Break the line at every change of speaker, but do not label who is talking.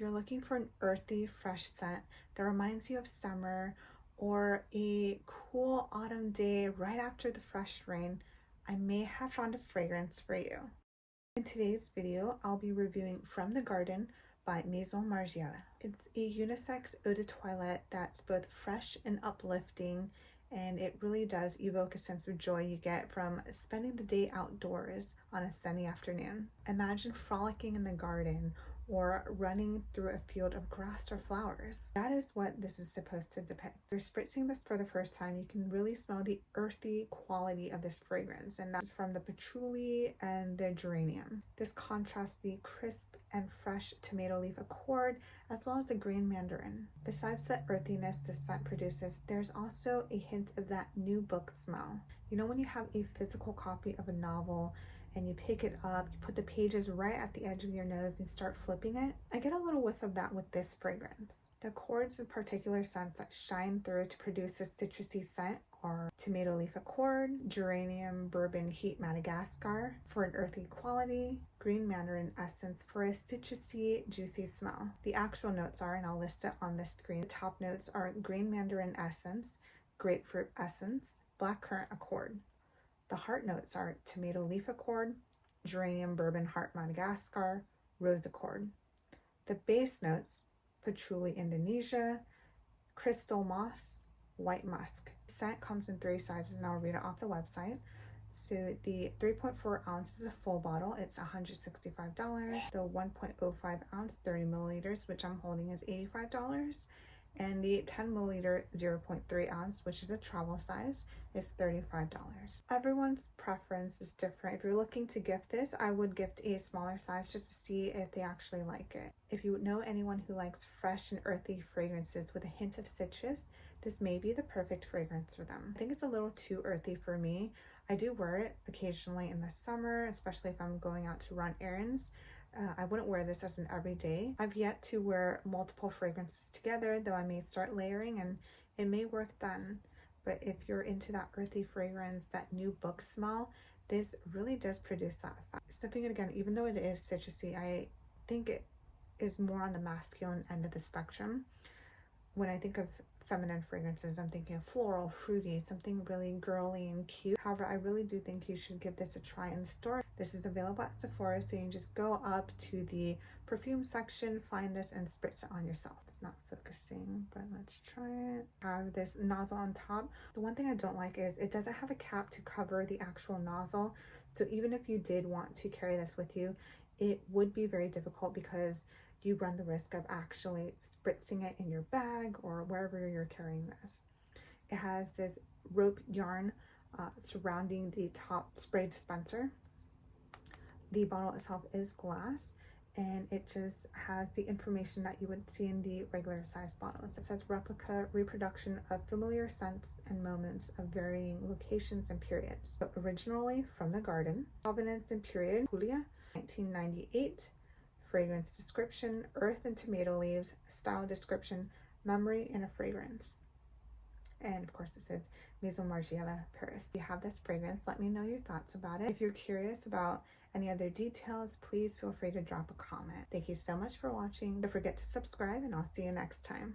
If you're looking for an earthy, fresh scent that reminds you of summer or a cool autumn day right after the fresh rain, I may have found a fragrance for you. In today's video, I'll be reviewing From the Garden by Maison Margiela. It's a unisex eau de toilette that's both fresh and uplifting, and it really does evoke a sense of joy you get from spending the day outdoors on a sunny afternoon. Imagine frolicking in the garden or running through a field of grass or flowers. That is what this is supposed to depict. If you're spritzing this for the first time, you can really smell the earthy quality of this fragrance, and that's from the patchouli and the geranium. This contrasts the crisp and fresh tomato leaf accord as well as the green mandarin. Besides the earthiness the scent produces, there's also a hint of that new book smell. You know when you have a physical copy of a novel and you pick it up, you put the pages right at the edge of your nose and start flipping it? I get a little whiff of that with this fragrance. The accords of particular scents that shine through to produce a citrusy scent are tomato leaf accord, geranium bourbon heat Madagascar for an earthy quality, green mandarin essence for a citrusy, juicy smell. The actual notes are, and I'll list it on this screen, the top notes are green mandarin essence, grapefruit essence, blackcurrant accord. The heart notes are tomato leaf accord, geranium bourbon heart Madagascar, rose accord. The base notes, patchouli Indonesia, crystal moss, white musk. The scent comes in 3 sizes, and I'll read it off the website. So the 3.4 ounce is a full bottle, it's $165. The 1.05 ounce 30 milliliters, which I'm holding, is $85. And the 10 milliliter 0.3 ounce, which is a travel size, is $35. Everyone's preference is different. If you're looking to gift this, I would gift a smaller size just to see if they actually like it. If you know anyone who likes fresh and earthy fragrances with a hint of citrus, this may be the perfect fragrance for them. I think it's a little too earthy for me. I do wear it occasionally in the summer, especially if I'm going out to run errands. I wouldn't wear this as an everyday. I've yet to wear multiple fragrances together, though I may start layering and it may work then. But if you're into that earthy fragrance, that new book smell, this really does produce that effect. Sniffing it again, even though it is citrusy, I think it is more on the masculine end of the spectrum. When I think of feminine fragrances, I'm thinking of floral, fruity, something really girly and cute. However, I really do think you should give this a try in the store. This is available at Sephora, so you can just go up to the perfume section, find this, and spritz it on yourself. It's not focusing, but let's try it. I have this nozzle on top. The one thing I don't like is it doesn't have a cap to cover the actual nozzle, so even if you did want to carry this with you, it would be very difficult because you run the risk of actually spritzing it in your bag or wherever you're carrying this. It has this rope yarn surrounding the top spray dispenser. The bottle itself is glass, and it just has the information that you would see in the regular size bottles. It says replica, reproduction of familiar scents and moments of varying locations and periods. So originally from the garden, provenance and period, Julia, 1998. Fragrance description, earth and tomato leaves. Style description, memory and a fragrance. And of course it says Maison Margiela, Paris. If you have this fragrance, let me know your thoughts about it. If you're curious about any other details, please feel free to drop a comment. Thank you so much for watching. Don't forget to subscribe, and I'll see you next time.